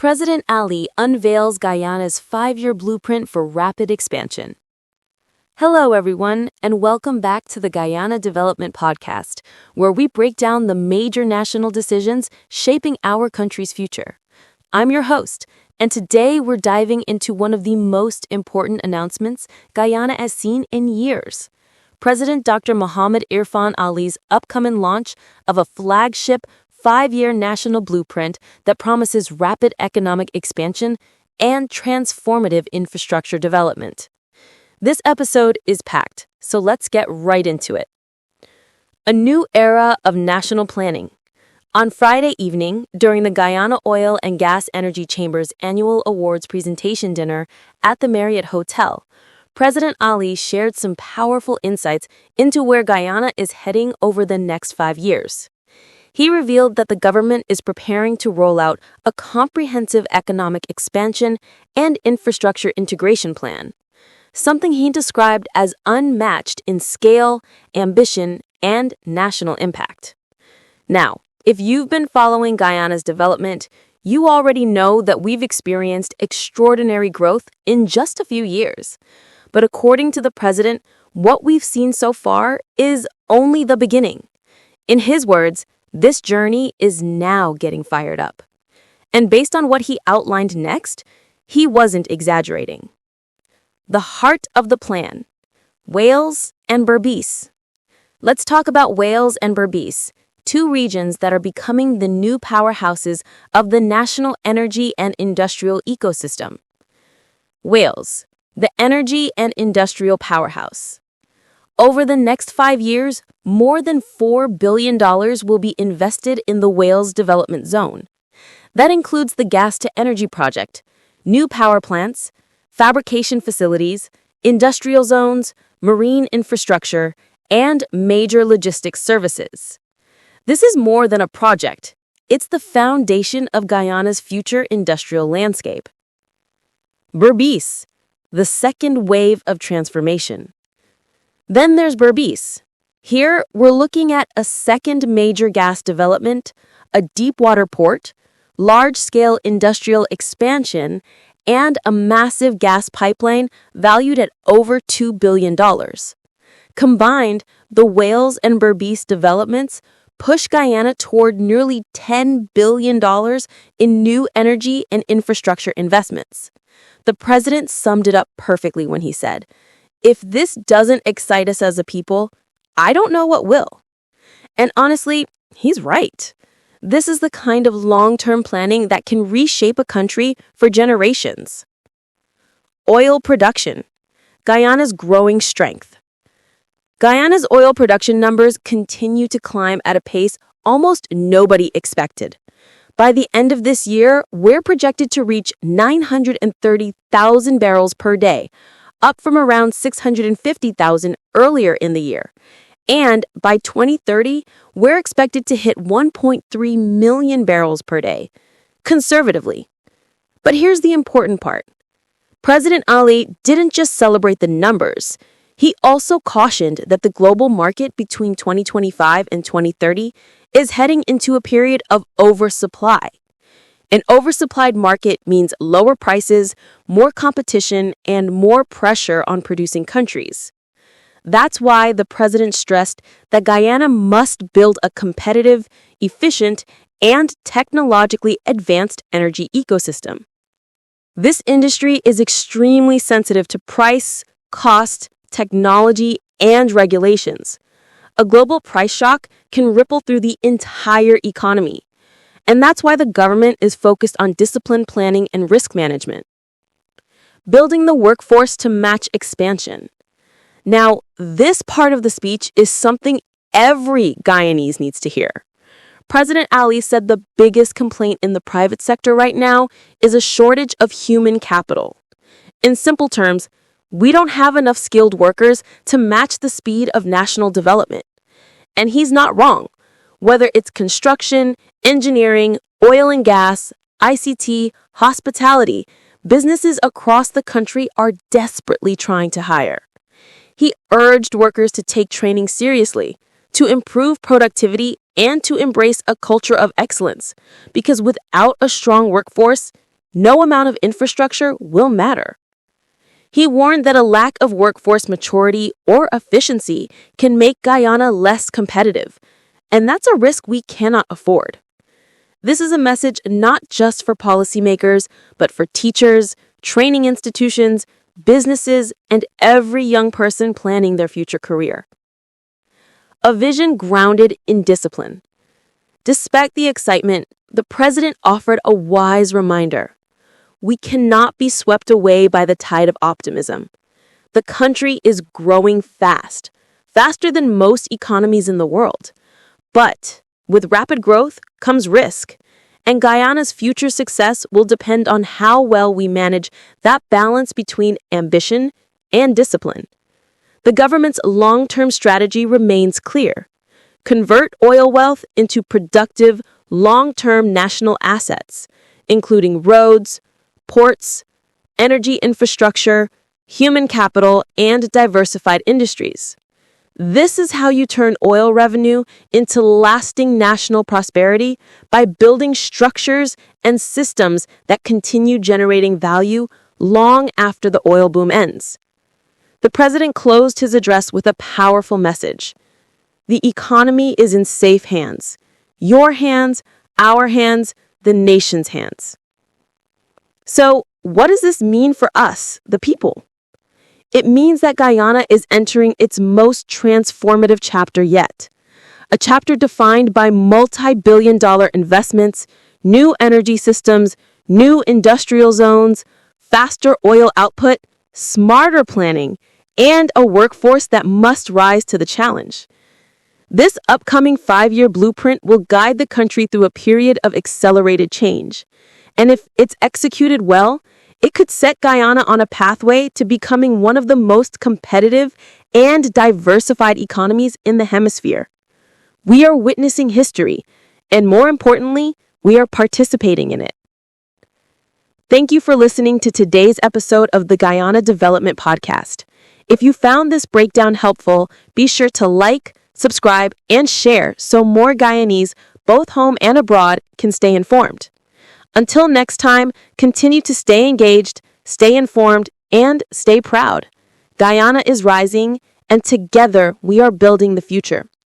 President Ali unveils Guyana's 5-year blueprint for rapid expansion. Hello, everyone, and welcome back to the Guyana Development Podcast, where we break down the major national decisions shaping our country's future. I'm your host, and today we're diving into one of the most important announcements Guyana has seen in years. President Dr. Mohamed Irfan Ali's upcoming launch of a flagship 5-year national blueprint that promises rapid economic expansion and transformative infrastructure development. This episode is packed, so let's get right into it. A new era of national planning. On Friday evening, during the Guyana Oil and Gas Energy Chamber's annual awards presentation dinner at the Marriott Hotel, President Ali shared some powerful insights into where Guyana is heading over the next 5 years. He revealed that the government is preparing to roll out a comprehensive economic expansion and infrastructure integration plan, something he described as unmatched in scale, ambition, and national impact. Now, if you've been following Guyana's development, you already know that we've experienced extraordinary growth in just a few years. But according to the president, what we've seen so far is only the beginning. In his words, this journey is now getting fired up. And based on what he outlined next, he wasn't exaggerating. The heart of the plan: Wales and Berbice. Let's talk about Wales and Berbice, two regions that are becoming the new powerhouses of the national energy and industrial ecosystem. Wales, the energy and industrial powerhouse. Over the next 5 years, more than $4 billion will be invested in the Wales Development Zone. That includes the gas-to-energy project, new power plants, fabrication facilities, industrial zones, marine infrastructure, and major logistics services. This is more than a project. It's the foundation of Guyana's future industrial landscape. Berbice, the second wave of transformation. Then there's Berbice. Here, we're looking at a second major gas development, a deep-water port, large-scale industrial expansion, and a massive gas pipeline valued at over $2 billion. Combined, the Wales and Berbice developments push Guyana toward nearly $10 billion in new energy and infrastructure investments. The president summed it up perfectly when he said, "If this doesn't excite us as a people, I don't know what will." And honestly, he's right. This is the kind of long-term planning that can reshape a country for generations. Oil production. Guyana's growing strength. Guyana's oil production numbers continue to climb at a pace almost nobody expected. By the end of this year, we're projected to reach 930,000 barrels per day, up from around 650,000 earlier in the year. And by 2030, we're expected to hit 1.3 million barrels per day, conservatively. But here's the important part. President Ali didn't just celebrate the numbers. He also cautioned that the global market between 2025 and 2030 is heading into a period of oversupply. An oversupplied market means lower prices, more competition, and more pressure on producing countries. That's why the president stressed that Guyana must build a competitive, efficient, and technologically advanced energy ecosystem. This industry is extremely sensitive to price, cost, technology, and regulations. A global price shock can ripple through the entire economy. And that's why the government is focused on disciplined planning and risk management. Building the workforce to match expansion. Now, this part of the speech is something every Guyanese needs to hear. President Ali said the biggest complaint in the private sector right now is a shortage of human capital. In simple terms, we don't have enough skilled workers to match the speed of national development. And he's not wrong. Whether it's construction, engineering, oil and gas, ICT, hospitality, businesses across the country are desperately trying to hire. He urged workers to take training seriously, to improve productivity, and to embrace a culture of excellence, because without a strong workforce, no amount of infrastructure will matter. He warned that a lack of workforce maturity or efficiency can make Guyana less competitive, and that's a risk we cannot afford. This is a message not just for policymakers, but for teachers, training institutions, businesses, and every young person planning their future career. A vision grounded in discipline. Despite the excitement, the president offered a wise reminder. We cannot be swept away by the tide of optimism. The country is growing fast, faster than most economies in the world. But with rapid growth comes risk, and Guyana's future success will depend on how well we manage that balance between ambition and discipline. The government's long-term strategy remains clear. Convert oil wealth into productive, long-term national assets, including roads, ports, energy infrastructure, human capital, and diversified industries. This is how you turn oil revenue into lasting national prosperity by building structures and systems that continue generating value long after the oil boom ends. The president closed his address with a powerful message. The economy is in safe hands. Your hands, our hands, the nation's hands. So, what does this mean for us, the people? It means that Guyana is entering its most transformative chapter yet. A chapter defined by multi-billion-dollar investments, new energy systems, new industrial zones, faster oil output, smarter planning, and a workforce that must rise to the challenge. This upcoming 5-year blueprint will guide the country through a period of accelerated change. And if it's executed well, it could set Guyana on a pathway to becoming one of the most competitive and diversified economies in the hemisphere. We are witnessing history, and more importantly, we are participating in it. Thank you for listening to today's episode of the Guyana Development Podcast. If you found this breakdown helpful, be sure to like, subscribe, and share so more Guyanese, both home and abroad, can stay informed. Until next time, continue to stay engaged, stay informed, and stay proud. Guyana is rising, and together we are building the future.